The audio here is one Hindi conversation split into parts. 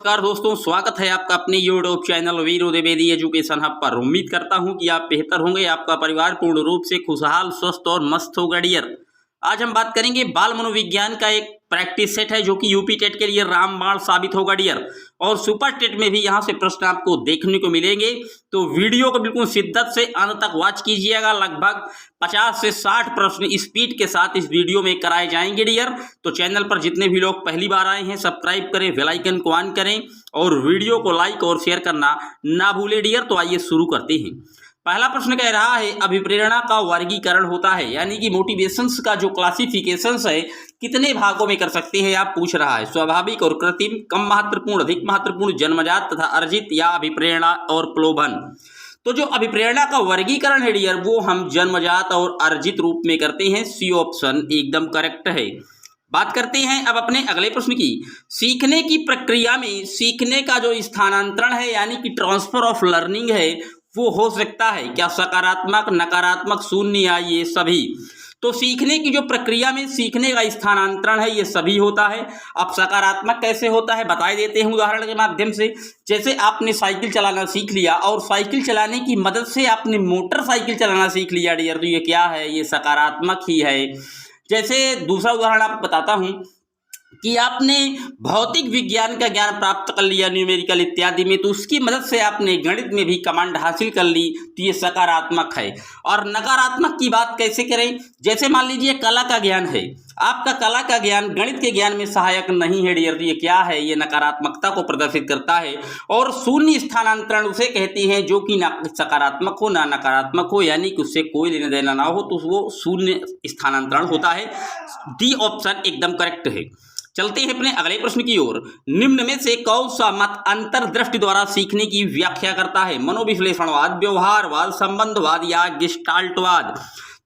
नमस्कार दोस्तों, स्वागत है आपका अपने YouTube channel Veeru Dwivedi education hub पर। उम्मीद करता हूं कि आप बेहतर होंगे, आपका परिवार पूर्ण रूप से खुशहाल, स्वस्थ और मस्त होगा डियर। आज हम बात करेंगे बाल मनोविज्ञान का एक प्रैक्टिस सेट है जो कि यूपी टेट के लिए रामबाण साबित होगा डियर, और सुपर टेट में भी यहाँ से प्रश्न आपको देखने को मिलेंगे। तो वीडियो को बिल्कुल शिद्दत से अंत तक वॉच कीजिएगा। लगभग 50 से 60 प्रश्न स्पीड के साथ इस वीडियो में कराए जाएंगे डियर। तो चैनल पर जितने भी लोग पहली बार आए हैं, सब्सक्राइब करें, बेल आइकन को ऑन करें और वीडियो को लाइक और शेयर करना ना भूलें डियर। तो आइए शुरू करते हैं। पहला प्रश्न कह रहा है अभिप्रेरणा का वर्गीकरण होता है, यानी कि मोटिवेशंस का जो क्लासिफिकेशंस है कितने भागों में कर सकते हैं आप पूछ रहा है। स्वाभाविक और कृत्रिम, कम महत्वपूर्ण, अधिक महत्वपूर्ण, जन्मजात तथा अर्जित, या अभिप्रेरणा और प्रलोभन। तो जो अभिप्रेरणा का वर्गीकरण है डियर वो हम जन्मजात और अर्जित रूप में करते हैं। सी ऑप्शन एकदम करेक्ट है। बात करते हैं अब अपने अगले प्रश्न की। सीखने की प्रक्रिया में सीखने का जो स्थानांतरण है यानी कि ट्रांसफर ऑफ लर्निंग है वो हो सकता है क्या सकारात्मक, नकारात्मक, शून्य या ये सभी। तो सीखने की जो प्रक्रिया में सीखने का स्थानांतरण है ये सभी होता है। अब सकारात्मक कैसे होता है बता देते हैं उदाहरण के माध्यम से। जैसे आपने साइकिल चलाना सीख लिया और साइकिल चलाने की मदद से आपने मोटरसाइकिल चलाना सीख लिया डियर, तो ये क्या है, ये सकारात्मक ही है। जैसे दूसरा उदाहरण आपको बताता हूं कि आपने भौतिक विज्ञान का ज्ञान प्राप्त कर लिया, न्यूमेरिकल इत्यादि में, तो उसकी मदद से आपने गणित में भी कमांड हासिल कर ली, तो ये सकारात्मक है। और नकारात्मक की बात कैसे करें, जैसे मान लीजिए कला का ज्ञान है, आपका कला का ज्ञान गणित के ज्ञान में सहायक नहीं है डियर, तो ये क्या है, ये नकारात्मकता को प्रदर्शित करता है। और शून्य स्थानांतरण उसे कहते हैं जो कि ना सकारात्मक हो ना नकारात्मक हो, यानी कि उससे कोई लेना देना ना हो, तो वो शून्य स्थानांतरण होता है। डी ऑप्शन एकदम करेक्ट है। चलते हैं अपने अगले प्रश्न की ओर। निम्न में से कौन सा मत अंतर्दृष्टि द्वारा सीखने की व्याख्या करता है। मनोविश्लेषणवाद, व्यवहारवाद, संबंधवाद या गेस्टाल्टवाद।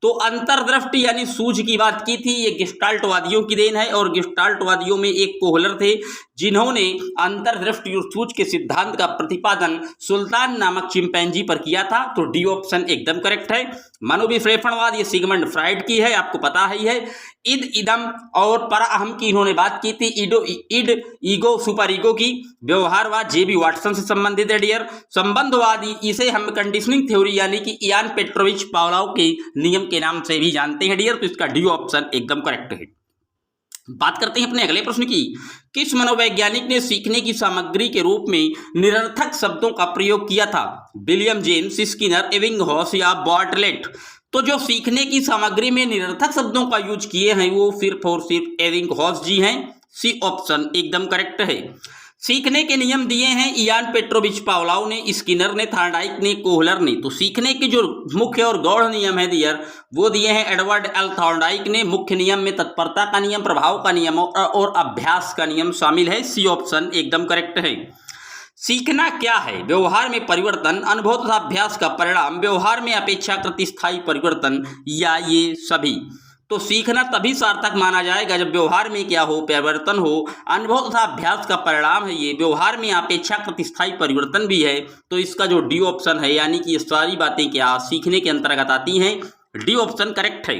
तो अंतर्दृष्टि यानी सूझ की बात की थी, ये गेस्टाल्टवादियों की देन है। और गेस्टाल्टवादियों में एक कोहलर थे जिन्होंने अंतर्दृष्टि और सूझ के सिद्धांत का प्रतिपादन सुल्तान नामक चिंपैंजी पर किया था। तो डी ऑप्शन एकदम करेक्ट है। मनोविश्लेषणवाद ये सिगमंड फ्राइड की है, आपको पता ही है। इद, इदम और पर अहम की इन्होंने बात की थी, इड, ईगो, सुपर ईगो की। व्यवहारवाद जेबी वाटसन से संबंधित है डियर। संबंधवादी इसे हम कंडीशनिंग थ्योरी यानी कि इयान पेट्रोविच पावलोव के नियम के नाम से भी जानते हैं डियर, तो इसका डी ऑप्शन एकदम करेक्ट है। बात करते हैं अपने अगले प्रश्न की। किस मनोवैज्ञानिक ने सीखने की सामग्री के रूप में निरर्थक शब्दों का प्रयोग किया था। विलियम जेम्स, स्किनर, एबिंगहॉस या बार्टलेट। तो जो सीखने की सामग्री में निरर्थक शब्दों का यूज किए हैं वो सिर्फ और सिर्फ एबिंगहॉस जी हैं। सी ऑप्शन एकदम करेक्ट है। सीखने के नियम दिए हैं इयान पेट्रोविच पावलोव ने, स्किनर ने, थॉर्नडाइक ने, कोहलर ने। तो सीखने के जो मुख्य और गौड़ नियम है डियर वो दिए हैं एडवर्ड एल थॉर्नडाइक ने। मुख्य नियम में तत्परता का नियम, प्रभाव का नियम और अभ्यास का नियम शामिल है। सी ऑप्शन एकदम करेक्ट है। सीखना क्या है। व्यवहार में परिवर्तन, अनुभव तथा अभ्यास का परिणाम, व्यवहार में अपेक्षाकृत स्थायी परिवर्तन या ये सभी। तो सीखना तभी सार्थक माना जाएगा जब व्यवहार में क्या हो, परिवर्तन हो, अनुभव तथा अभ्यास का परिणाम है ये, व्यवहार में अपेक्षाकृत स्थायी परिवर्तन भी है। तो इसका जो डी ऑप्शन है यानी कि ये सारी बातें क्या सीखने के अंतर्गत आती हैं, डी ऑप्शन करेक्ट है।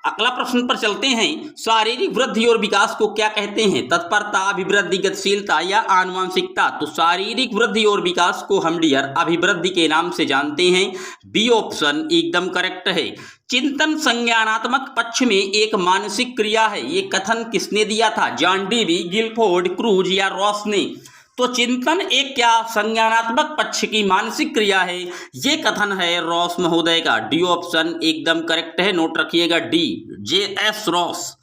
अगला प्रश्न पर चलते हैं। शारीरिक वृद्धि और विकास को क्या कहते हैं। तत्परता, अभिवृद्धि, गतिशीलता या आनुवंशिकता। तो शारीरिक वृद्धि और विकास को हम डियर अभिवृद्धि के नाम से जानते हैं। बी ऑप्शन एकदम करेक्ट है। चिंतन संज्ञानात्मक पक्ष में एक मानसिक क्रिया है, ये कथन किसने दिया था। जॉन डीवी, गिलफोर्ड, क्रूज या रॉस ने। तो चिंतन एक क्या संज्ञानात्मक पक्ष की मानसिक क्रिया है, ये कथन है रॉस महोदय का। डी ऑप्शन एकदम करेक्ट है, नोट रखिएगा डी, जे.एस. रॉस।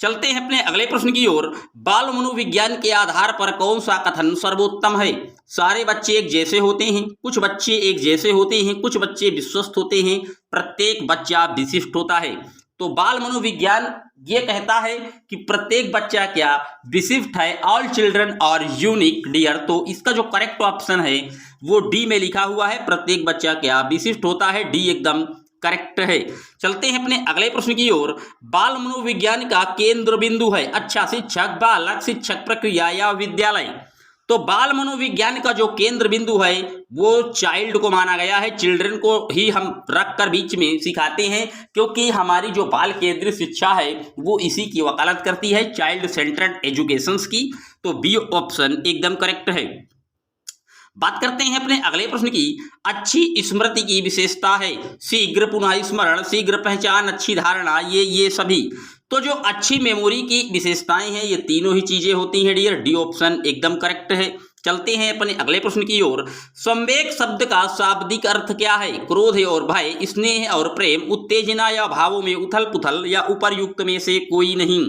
चलते हैं अपने अगले प्रश्न की ओर। बाल मनोविज्ञान के आधार पर कौन सा कथन सर्वोत्तम है। सारे बच्चे एक जैसे होते हैं, कुछ बच्चे एक जैसे होते हैं, कुछ बच्चे विश्वस्त होते हैं, प्रत्येक बच्चा विशिष्ट होता है। तो बाल मनोविज्ञान ये कहता है कि प्रत्येक बच्चा क्या विशिष्ट है, all children are unique dear. तो इसका जो करेक्ट ऑप्शन है वो डी में लिखा हुआ है, प्रत्येक बच्चा क्या विशिष्ट होता है। डी एकदम करेक्ट है। चलते हैं अपने अगले प्रश्न की ओर। बाल मनोविज्ञान का केंद्र बिंदु है अच्छा शिक्षक, बालक, शिक्षक प्रक्रिया या विद्यालय। तो बाल मनोविज्ञान का जो केंद्र बिंदु है वो चाइल्ड को माना गया है। चिल्ड्रन को ही हम रख कर बीच में सिखाते हैं, क्योंकि हमारी जो बाल केंद्रित शिक्षा है वो इसी की वकालत करती है, चाइल्ड सेंटर्ड एजुकेशन की। तो बी ऑप्शन एकदम करेक्ट है। बात करते हैं अपने अगले प्रश्न की। अच्छी स्मृति की विशेषता है शीघ्र पुनः स्मरण, शीघ्र पहचान, अच्छी धारणा, ये सभी। तो जो अच्छी मेमोरी की विशेषताएं हैं ये तीनों ही चीजें होती हैं डियर। डी ऑप्शन एकदम करेक्ट है। चलते हैं अपने अगले प्रश्न की ओर। संवेग शब्द का शाब्दिक अर्थ क्या है? क्रोध और भय, स्नेह और प्रेम, उत्तेजना या भावों में उथल पुथल, या उपर्युक्त में से कोई नहीं।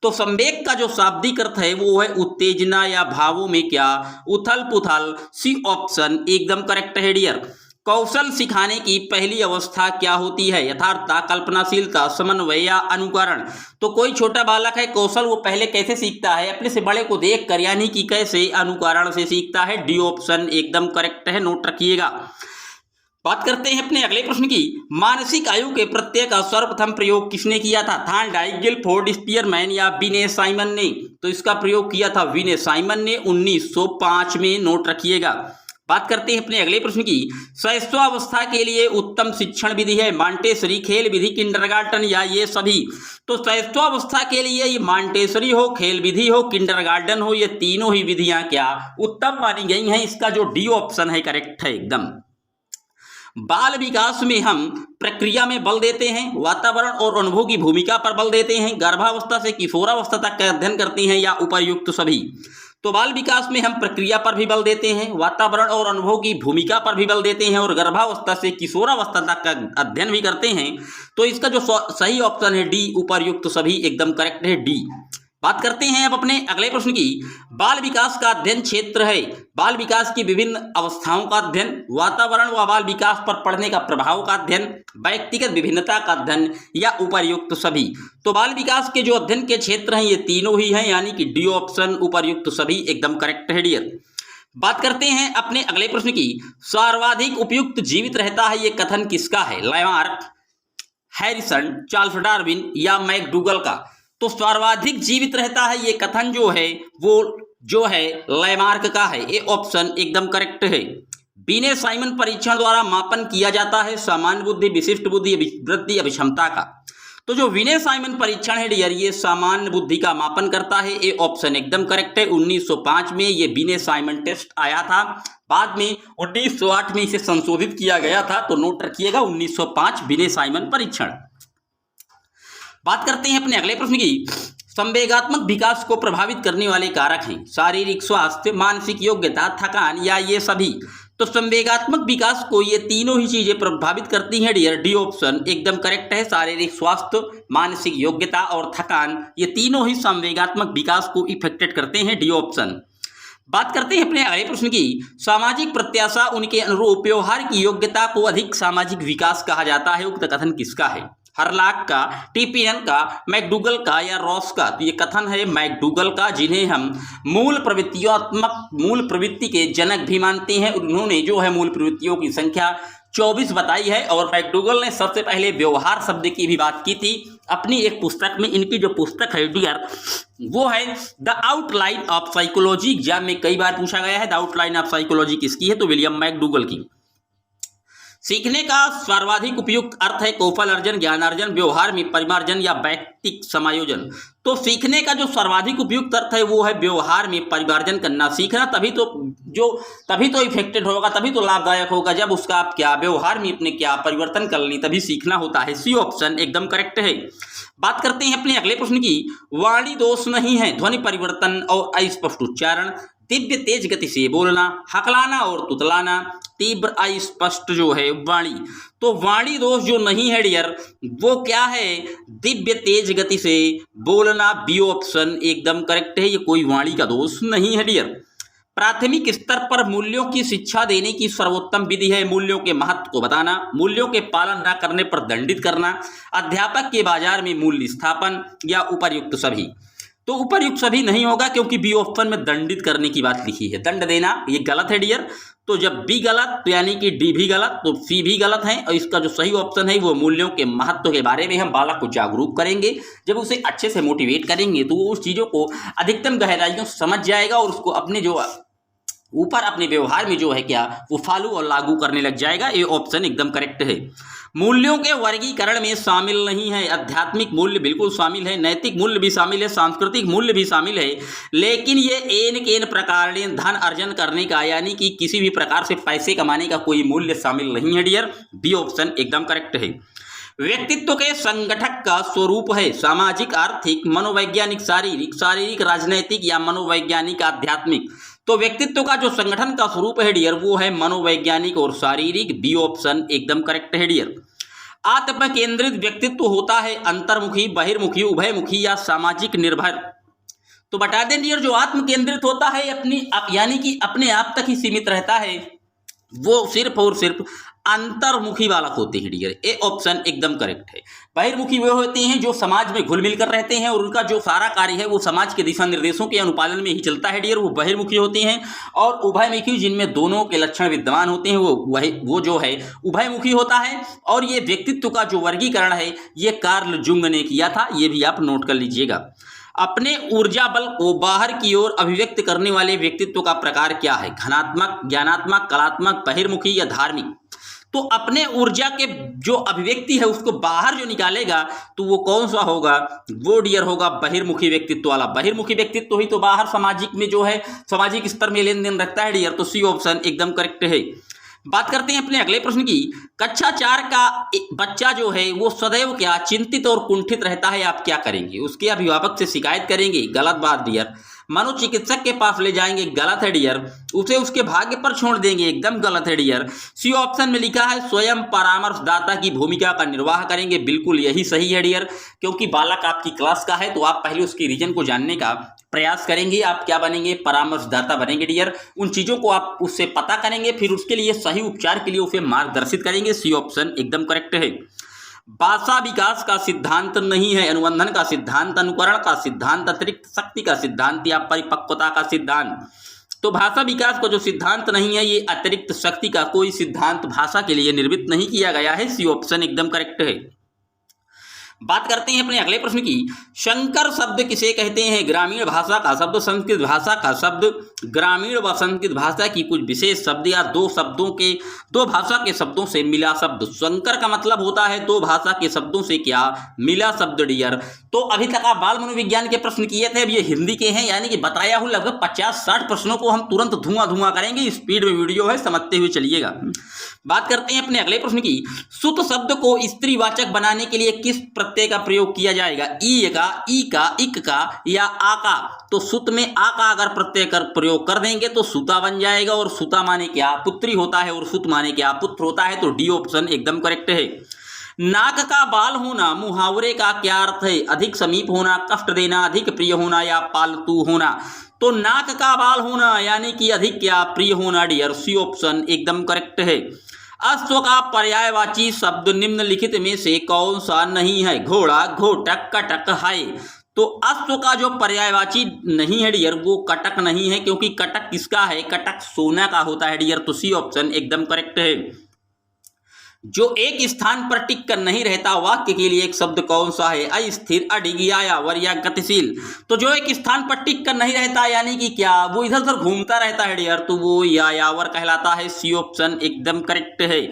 तो संवेग का जो शाब्दिक अर्थ है वो है उत्तेजना या भावों में क्या उथल पुथल। सी ऑप्शन एकदम करेक्ट है डियर। कौशल सिखाने की पहली अवस्था क्या होती है? यथार्थता, कल्पनाशीलता, समन्वय या अनुकरण। तो कोई छोटा बालक है, कौशल वो पहले कैसे सीखता है? अपने से बड़े को देखकर, यानी कि कैसे? अनुकरण से सीखता है। डी ऑप्शन एकदम करेक्ट है, नोट रखिएगा। बात करते हैं अपने अगले प्रश्न की। मानसिक आयु के प्रत्यय का सर्वप्रथम प्रयोग किसने किया था? थॉर्नडाइक, गिलफोर्ड, स्पीयरमैन या विने साइमन ने? तो इसका प्रयोग किया था विने साइमन ने 1905 में, नोट रखिएगा। बात करते हैं अपने अगले प्रश्न की। शैशवावस्था के लिए उत्तम शिक्षण विधि है मॉन्टेसरी, खेल विधि, किंडरगार्टन या ये सभी? तो शैशवावस्था के लिए ये मॉन्टेसरी हो, खेल विधि हो, किंडरगार्टन हो, ये तीनों ही विधियां क्या उत्तम मानी गई हैं। इसका जो डी ऑप्शन है करेक्ट है एकदम। बाल विकास में हम प्रक्रिया में बल देते हैं, वातावरण और अनुभव की भूमिका पर बल देते हैं, गर्भावस्था से किशोरावस्था तक का अध्ययन करते हैं, या उपर्युक्त सभी? तो बाल विकास में हम प्रक्रिया पर भी बल देते हैं, वातावरण और अनुभव की भूमिका पर भी बल देते हैं, और गर्भावस्था से किशोरावस्था तक का अध्ययन भी करते हैं। तो इसका जो सही ऑप्शन है डी, उपर्युक्त सभी एकदम करेक्ट है, डी। बात करते हैं अब अपने अगले प्रश्न की। बाल विकास का अध्ययन क्षेत्र है बाल विकास की विभिन्न अवस्थाओं का अध्ययन, वातावरण व बाल विकास पर पड़ने का प्रभाव का अध्ययन, व्यक्तिगत विभिन्नता का अध्ययन, या उपर्युक्त सभी? तो बाल विकास के जो अध्ययन के क्षेत्र हैं ये तीनों ही हैं, यानी कि डी ऑप्शन उपर्युक्त सभी एकदम करेक्ट है डियर। बात करते हैं अपने अगले प्रश्न की। सर्वाधिक उपयुक्त जीवित रहता है ये कथन किसका है? लामार्क, हैरिसन, चार्ल्स डार्विन या मैकडूगल का? तो सर्वाधिक जीवित रहता है ये कथन जो है वो जो है लामार्क का है। ये ऑप्शन एकदम करेक्ट है। विने साइमन परीक्षण द्वारा मापन किया जाता है सामान्य बुद्धि, विशिष्ट बुद्धि, वृद्धि, अभिक्षमता का। तो जो विने साइमन परीक्षण है डियर ये सामान्य बुद्धि का मापन करता है। ये ऑप्शन एकदम करेक्ट है। 1905 में ये विने साइमन टेस्ट आया था, बाद में 1908 में इसे संशोधित किया गया था। तो नोट रखिएगा 1905 विने साइमन परीक्षण। बात करते हैं अपने अगले प्रश्न की। संवेगात्मक विकास को प्रभावित करने वाले कारक हैं शारीरिक स्वास्थ्य, मानसिक योग्यता, थकान या ये सभी? तो संवेगात्मक विकास को ये तीनों ही चीजें प्रभावित करती हैं डियर। डी ऑप्शन एकदम करेक्ट है। शारीरिक स्वास्थ्य, मानसिक योग्यता और थकान ये तीनों ही संवेगात्मक विकास को इफेक्टेड करते हैं। D option. बात करते हैं अपने अगले प्रश्न की। सामाजिक प्रत्याशा उनके अनुरूप व्यवहार की योग्यता को अधिक सामाजिक विकास कहा जाता है। उक्त कथन किसका है? हरलाक का, टीपियन का, मैकडूगल का या रॉस का? तो ये कथन है मैकडूगल का, जिन्हें हम मूल प्रवृत्ति के जनक भी मानते हैं। उन्होंने जो है मूल प्रवृत्तियों की संख्या 24 बताई है, और मैकडूगल ने सबसे पहले व्यवहार शब्द की भी बात की थी अपनी एक पुस्तक में। इनकी जो पुस्तक है डियर वो है the outline of psychology. Exam में कई बार पूछा गया है द आउटलाइन ऑफ साइकोलॉजी किसकी है? तो विलियम मैकडूगल की। सीखने का सर्वाधिक उपयुक्त अर्थ है कौशल अर्जन, ज्ञान अर्जन, व्यवहार में परिमार्जन या व्यक्तिक समायोजन? तो सीखने का जो सर्वाधिक उपयुक्त अर्थ है वो है व्यवहार में परिमार्जन करना। सीखना तभी तो इफेक्टेड होगा, तभी तो लाभदायक होगा जब उसका आप क्या व्यवहार में अपने क्या परिवर्तन कर लें, तभी सीखना होता है। सी ऑप्शन एकदम करेक्ट है। बात करते हैं अपने अगले प्रश्न की। वाणी दोष नहीं है ध्वनि परिवर्तन और अस्पष्ट उच्चारण, दिव्य तेज गति से बोलना, हकलाना और तुतलाना, तीव्र अस्पष्ट जो है वाणी। तो वाणी दोष जो नहीं है डियर वो क्या है? दिव्य तेज गति से बोलना। बी ऑप्शन एकदम करेक्ट है। ये कोई वाणी का दोष नहीं है डियर। प्राथमिक स्तर पर मूल्यों की शिक्षा देने की सर्वोत्तम विधि है मूल्यों के महत्व को बताना, मूल्यों के पालन न करने पर दंडित करना, अध्यापक के बाजार में मूल्य स्थापन, या उपर्युक्त सभी? तो उपर्युक्त सभी नहीं होगा, क्योंकि बी ऑप्शन में दंडित करने की बात लिखी है, दंड देना, ये गलत है डियर। तो जब बी गलत तो यानी कि डी भी गलत, तो सी भी गलत है। और इसका जो सही ऑप्शन है वो मूल्यों के महत्व के बारे में हम बालक को जागरूक करेंगे। जब उसे अच्छे से मोटिवेट करेंगे तो वो उस चीज़ों को अधिकतम गहराइयों से समझ जाएगा और उसको अपने जो ऊपर अपने व्यवहार में जो है क्या वो फॉलो और लागू करने लग जाएगा। ये ऑप्शन एकदम करेक्ट है। मूल्यों के वर्गीकरण में शामिल नहीं है। आध्यात्मिक मूल्य बिल्कुल शामिल है, नैतिक मूल्य भी शामिल है, सांस्कृतिक मूल्य भी शामिल है, लेकिन ये एन केन प्रकार धन अर्जन करने का यानी कि किसी भी प्रकार से पैसे कमाने का कोई मूल्य शामिल नहीं है डियर। बी ऑप्शन एकदम करेक्ट है। व्यक्तित्व के संगठक का स्वरूप है सामाजिक, आर्थिक, मनोवैज्ञानिक, शारीरिक, राजनैतिक या मनोवैज्ञानिक, आध्यात्मिक। तो व्यक्तित्व का जो संगठन का स्वरूप है डियर वो है मनोवैज्ञानिक और शारीरिक। बी ऑप्शन एकदम करेक्ट है डियर। आत्म केंद्रित व्यक्तित्व होता है अंतर्मुखी, बहिर्मुखी, उभयमुखी या सामाजिक निर्भर। तो बता दें डियर, जो आत्म केंद्रित होता है यानी कि अपने आप तक ही सीमित रहता है, वो सिर्फ और सिर्फ अंतर्मुखी वाला होते हैं डियर। ए ऑप्शन एकदम करेक्ट है। बहिर्मुखी वे होते हैं जो समाज में घुल मिल कर रहते हैं और उनका जो सारा कार्य है वो समाज के दिशा निर्देशों के अनुपालन में ही चलता है डियर, वो बहिर्मुखी होते हैं। और उभयमुखी जिनमें दोनों के लक्षण विद्यमान होते हैं वो जो है उभयमुखी होता है। और ये व्यक्तित्व का जो वर्गीकरण है ये कार्ल जुंग ने किया था, ये भी आप नोट कर लीजिएगा। अपने ऊर्जा बल को बाहर की ओर अभिव्यक्त करने वाले व्यक्तित्व का प्रकार क्या है? धनात्मक, ज्ञानात्मक, कलात्मक, बहिर्मुखी या धार्मिक। तो अपने ऊर्जा के जो अभिव्यक्ति है उसको बाहर जो निकालेगा तो वो कौन सा होगा? वो डियर होगा बहिर्मुखी व्यक्तित्व वाला। बहिर्मुखी व्यक्तित्व ही तो बाहर सामाजिक में जो है सामाजिक स्तर में लेन देन रखता है डियर। तो सी ऑप्शन एकदम करेक्ट है। बात करते हैं अपने अगले प्रश्न की। कक्षा 4 का बच्चा जो है वो सदैव क्या चिंतित और कुंठित रहता है, आप क्या करेंगे? उसके अभिभावक से शिकायत करेंगे, गलत बात डियर। मनोचिकित्सक के पास ले जाएंगे, गलत है डियर। उसे उसके भाग्य पर छोड़ देंगे, एकदम गलत है डियर। सी ऑप्शन में लिखा है स्वयं परामर्शदाता की भूमिका का निर्वाह करेंगे, बिल्कुल यही सही है डियर। क्योंकि बालक आपकी क्लास का है तो आप पहले उसकी रीजन को जानने का प्रयास करेंगे। आप क्या बनेंगे? परामर्शदाता बनेंगे डियर। उन चीजों को आप उससे पता करेंगे, फिर उसके लिए सही उपचार के लिए उसे मार्गदर्शित करेंगे। सी ऑप्शन एकदम करेक्ट है। भाषा विकास का सिद्धांत नहीं है, अनुबंधन का सिद्धांत, अनुकरण का सिद्धांत, अतिरिक्त शक्ति का सिद्धांत या परिपक्वता का सिद्धांत। तो भाषा विकास का जो सिद्धांत नहीं है, ये अतिरिक्त शक्ति का कोई सिद्धांत भाषा के लिए निर्मित नहीं किया गया है। सी ऑप्शन एकदम करेक्ट है। बात करते हैं अपने अगले प्रश्न की। संकर शब्द किसे कहते हैं? ग्रामीण भाषा का शब्द, संस्कृत भाषा का शब्द, ग्रामीण व संस्कृत भाषा की कुछ विशेष शब्द या दो भाषा के शब्दों से मिला शब्द। संकर का मतलब होता है दो भाषा के शब्दों से क्या मिला शब्द डियर। तो अभी तक आप बाल मनोविज्ञान के प्रश्न किए थे, अब ये हिंदी के हैं, यानी कि बताया हूं लगभग 50-60 प्रश्नों को हम तुरंत धुआं करेंगे। स्पीड में वीडियो है, समझते हुए चलिएगा। बात करते हैं अपने अगले प्रश्न की। सुत शब्द को स्त्रीवाचक बनाने के लिए किस प्रत्यय का प्रयोग किया जाएगा? ई का, ई का, इक का या आ का? तो सुत में आ का अगर प्रत्यय कर प्रयोग कर देंगे तो सुता बन जाएगा। और सुता माने क्या? पुत्री होता है। और सुत माने क्या? पुत्र होता है। तो डी ऑप्शन एकदम करेक्ट है। नाक का बाल होना मुहावरे का क्या अर्थ है? अधिक समीप होना, कष्ट देना, अधिक प्रिय होना या पालतू होना। तो नाक का बाल होना यानी कि अधिक क्या प्रिय होना डियर। सी ऑप्शन एकदम करेक्ट है। अश्व का पर्यायवाची शब्द निम्नलिखित में से कौन सा नहीं है? घोड़ा, घोटक, कटक, हाय। तो अश्व का जो पर्यायवाची नहीं है डियर वो कटक नहीं है, क्योंकि कटक किसका है? कटक सोना का होता है डियर। तो सी ऑप्शन एकदम करेक्ट है। जो एक स्थान पर टिक कर नहीं रहता, वाक्य के लिए एक शब्द कौन सा है? अस्थिर, अडिग, यायावर या गतिशील। तो जो एक स्थान पर टिक कर नहीं रहता यानी कि क्या वो इधर उधर घूमता रहता है डियर, तो वो यायावर कहलाता है। सी ऑप्शन एकदम करेक्ट है।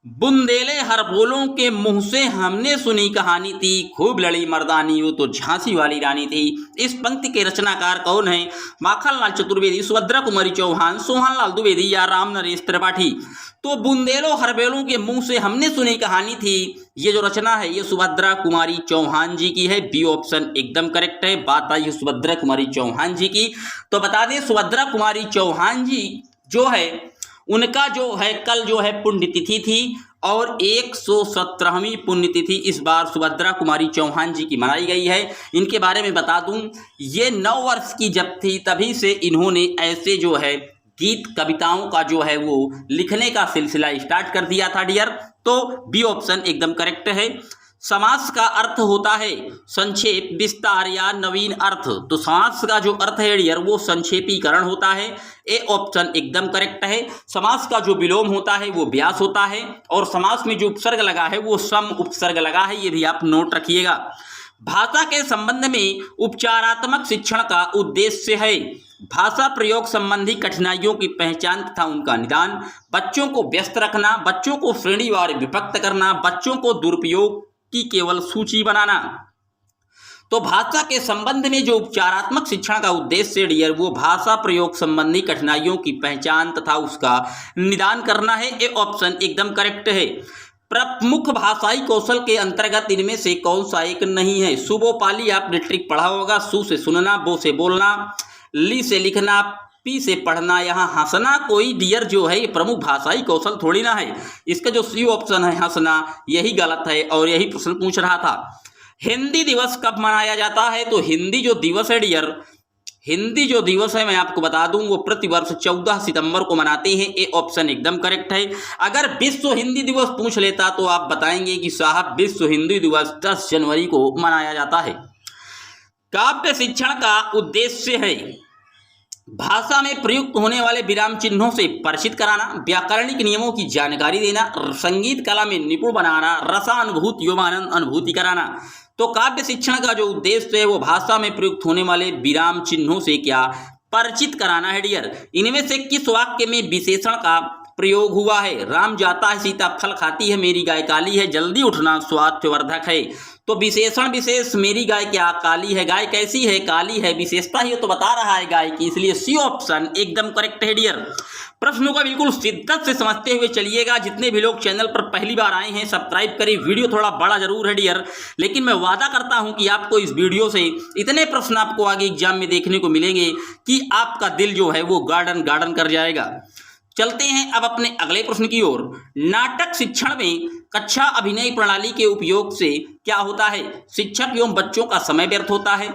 बुंदेले हरबोलों के मुंह से हमने सुनी कहानी थी, खूब लड़ी मर्दानी वो तो झांसी वाली रानी थी। इस पंक्ति के रचनाकार कौन है? माखनलाल चतुर्वेदी, सुभद्रा कुमारी चौहान, सोहनलाल द्विवेदी या राम नरेश त्रिपाठी। तो बुंदेलो हरबोलों के मुंह से हमने सुनी कहानी थी, ये जो रचना है ये सुभद्रा कुमारी चौहान जी की है। बी ऑप्शन एकदम करेक्ट है। बात आई सुभद्रा कुमारी चौहान जी की, तो बता दें सुभद्रा कुमारी चौहान जी जो है उनका जो है कल जो है पुण्यतिथि थी और 117वीं पुण्यतिथि इस बार सुभद्रा कुमारी चौहान जी की मनाई गई है। इनके बारे में बता दूं, ये 9 वर्ष की जब थी तभी से इन्होंने ऐसे जो है गीत कविताओं का जो है वो लिखने का सिलसिला स्टार्ट कर दिया था डियर। तो बी ऑप्शन एकदम करेक्ट है। समास का अर्थ होता है संक्षेप, विस्तार या नवीन अर्थ। तो समास का जो अर्थ है डियर वो संक्षेपीकरण होता है। ए ऑप्शन एकदम करेक्ट है। समास का जो विलोम होता है वो व्यास होता है। और समास में जो उपसर्ग लगा है वो सम उपसर्ग लगा है, ये भी आप नोट रखिएगा। भाषा के संबंध में उपचारात्मक शिक्षण का उद्देश्य है भाषा प्रयोग संबंधी कठिनाइयों की पहचान तथा उनका निदान, बच्चों को व्यस्त रखना, बच्चों को श्रेणीवार विभक्त करना, बच्चों को दुरुपयोग की केवल सूची बनाना। तो भाषा के संबंध में जो उपचारात्मक शिक्षण का उद्देश्य डियर वो भाषा प्रयोग संबंधी कठिनाइयों की पहचान तथा उसका निदान करना है। ये ऑप्शन एकदम करेक्ट है। प्रमुख भाषाई कौशल के अंतर्गत इनमें से कौन सा एक नहीं है? सुबोपाली आपने ट्रिक पढ़ा होगा, सु से सुनना, बो से बोलना, ली से लिखना, पी से पढ़ना, यहाँ हंसना कोई डियर जो है ये प्रमुख भाषाई कौशल थोड़ी ना है। इसका जो सी ऑप्शन है हंसना यही गलत है और यही प्रश्न पूछ रहा था। हिंदी दिवस कब मनाया जाता है? तो हिंदी जो दिवस है डियर, हिंदी जो दिवस है मैं आपको बता दूं वो प्रतिवर्ष 14 सितंबर को मनाते हैं। ये ऑप्शन एकदम करेक्ट है। अगर विश्व हिंदी दिवस पूछ लेता तो आप बताएंगे कि साहब विश्व हिंदी दिवस 10 जनवरी को मनाया जाता है। काव्य शिक्षण का उद्देश्य है भाषा में प्रयुक्त होने वाले विराम चिन्हों से परिचित कराना, व्याकरणिक नियमों की जानकारी देना, संगीत कला में निपुण बनाना, रसानुभूति योगानंद अनुभूति कराना। तो काव्य शिक्षण का जो उद्देश्य है वो भाषा में प्रयुक्त होने वाले विराम चिन्हों से क्या परिचित कराना है डियर। इनमें से किस वाक्य में विशेषण का प्रयोग हुआ है? राम जाता है, सीता फल खाती है, मेरी गाय काली है, जल्दी उठना स्वास्थ्यवर्धक है। तो विशेषण विशेष, मेरी गाय क्या काली है, गाय कैसी है काली है, विशेषता ही तो बता रहा है गाय की, इसलिए सी ऑप्शन एकदम करेक्ट है डियर। प्रश्नों का बिल्कुल शिद्दत से समझते हुए चलिएगा। जितने भी लोग चैनल पर पहली बार आए हैं सब्सक्राइब करें। वीडियो थोड़ा बड़ा जरूर है डियर, लेकिन मैं वादा करता हूं कि आपको इस वीडियो से इतने प्रश्न आपको आगे एग्जाम में देखने को मिलेंगे कि आपका दिल जो है वो गार्डन गार्डन कर जाएगा। चलते हैं अब अपने अगले प्रश्न की ओर। नाटक शिक्षण में कक्षा अभिनय प्रणाली के उपयोग से क्या होता है? शिक्षक एवं बच्चों का समय व्यर्थ होता है,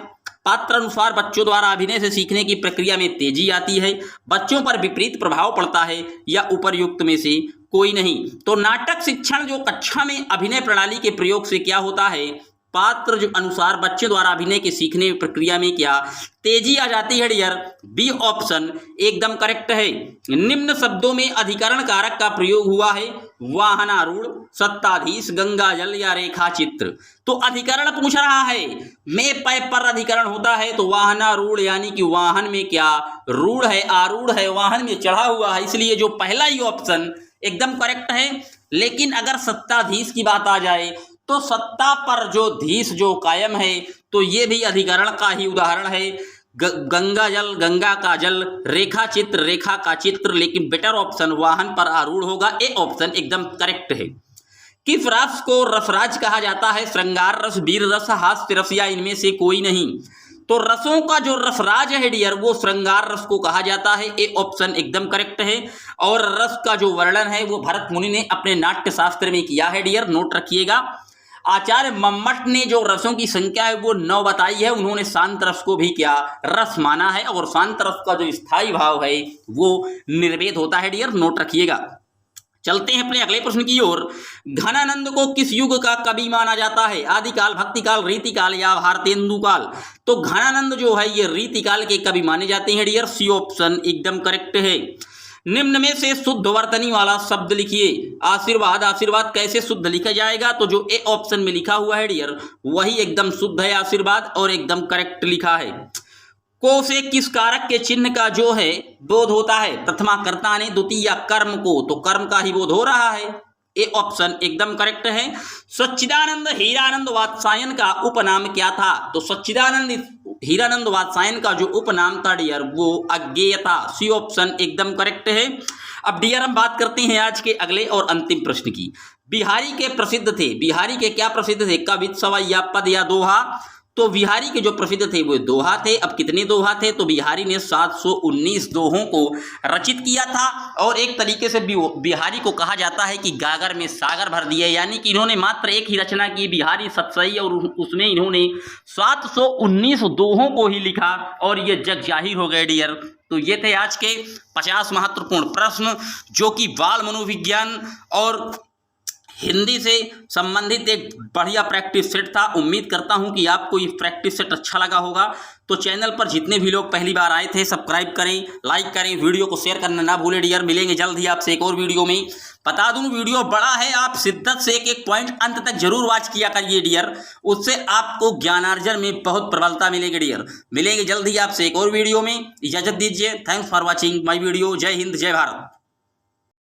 पात्र अनुसार बच्चों द्वारा अभिनय से सीखने की प्रक्रिया में तेजी आती है, बच्चों पर विपरीत प्रभाव पड़ता है, या उपर्युक्त में से कोई नहीं। तो नाटक शिक्षण जो कक्षा में अभिनय प्रणाली के प्रयोग से क्या होता है? पात्र जो अनुसार बच्चे द्वारा अभिनय के सीखने की प्रक्रिया में क्या तेजी आ जाती है डियर। बी ऑप्शन एकदम करेक्ट है। निम्न शब्दों में अधिकरण कारक का प्रयोग हुआ है? वाहनारूढ़, सत्ताधीश, गंगाजल या रेखा चित्र। तो अधिकरण पूछ रहा है, मैं पै पर अधिकरण होता है तो वाहनारूढ़ यानी कि वाहन में क्या रूढ़ है, आरूढ़ है, वाहन में चढ़ा हुआ है, इसलिए जो पहला ही ऑप्शन एकदम करेक्ट है। लेकिन अगर सत्ताधीश की बात आ जाए तो सत्ता पर जो धीश जो कायम है तो ये भी अधिकरण का ही उदाहरण है। गंगा जल, गंगा का जल, रेखा चित्र, रेखा का चित्र, लेकिन बेटर ऑप्शन वाहन पर आरूढ़ होगा। ए ऑप्शन एकदम करेक्ट है। किस रस को रसराज कहा जाता है? श्रृंगार रस, वीर रस, हास्य रस या इनमें से कोई नहीं। तो रसों का जो रसराज है डियर वो श्रृंगार रस को कहा जाता है। ए ऑप्शन एकदम करेक्ट है। और रस का जो वर्णन है वो भरत मुनि ने अपने नाट्य शास्त्र में किया है डियर, नोट रखिएगा। आचार्य मम्मट ने जो रसों की संख्या है वो 9 बताई है। उन्होंने शांत रस को भी क्या रस माना है, और शांत रस का जो स्थायी भाव है वो निर्वेद होता है डियर, नोट रखिएगा। चलते हैं अपने अगले प्रश्न की ओर। घनानंद को किस युग का कवि माना जाता है? आदिकाल, भक्तिकाल, रीतिकाल या भारतेंदुकाल। तो घनानंद जो है ये रीतिकाल के कवि माने जाते हैं डियर। सी ऑप्शन एकदम करेक्ट है। निम्न में से शुद्ध वर्तनी वाला शब्द लिखिए। आशीर्वाद, आशीर्वाद कैसे शुद्ध लिखा जाएगा? तो जो ए ऑप्शन में लिखा हुआ है डियर वही एकदम शुद्ध है आशीर्वाद, और एकदम करेक्ट लिखा है। को से किस कारक के चिन्ह का जो है बोध होता है? प्रथमा कर्ता ने, द्वितीय कर्म को, तो कर्म का ही बोध हो रहा है। ए ऑप्शन एकदम करेक्ट है। सच्चिदानंद हीरानंद वात्सायन का उपनाम क्या था? तो सच्चिदानंद हीरानंद वात्सायन का जो उपनाम था डियर वो अज्ञेय था। सी ऑप्शन एकदम करेक्ट है। अब डियर हम बात करते हैं आज के अगले और अंतिम प्रश्न की। बिहारी के प्रसिद्ध थे, बिहारी के क्या प्रसिद्ध थे? कवित, सवई या पद या दोहा। तो बिहारी के जो प्रसिद्ध थे वो दोहा थे। अब कितने दोहा थे? तो बिहारी ने 719 दोहों को रचित किया था। और एक तरीके से बिहारी को कहा जाता है कि गागर में सागर भर दिए, यानी कि इन्होंने मात्र एक ही रचना की बिहारी सतसई, और उसमें इन्होंने 719 दोहों को ही लिखा और ये जग जाहिर हो गए डियर। तो ये थे आज के 50 महत्वपूर्ण प्रश्न जो कि बाल मनोविज्ञान और हिंदी से संबंधित एक बढ़िया प्रैक्टिस सेट था। उम्मीद करता हूं कि आपको ये प्रैक्टिस सेट अच्छा लगा होगा। तो चैनल पर जितने भी लोग पहली बार आए थे सब्सक्राइब करें, लाइक करें, वीडियो को शेयर करना ना भूलें डियर। मिलेंगे जल्द ही आपसे एक और वीडियो में। बता दूं वीडियो बड़ा है, आप शिद्दत से एक एक पॉइंट अंत तक जरूर वॉच किया करिए डियर, उससे आपको ज्ञानार्जन में बहुत प्रबलता मिलेगी डियर। मिलेंगे जल्द ही आपसे एक और वीडियो में, इजाजत दीजिए। Thanks for watching my video. जय हिंद, जय भारत।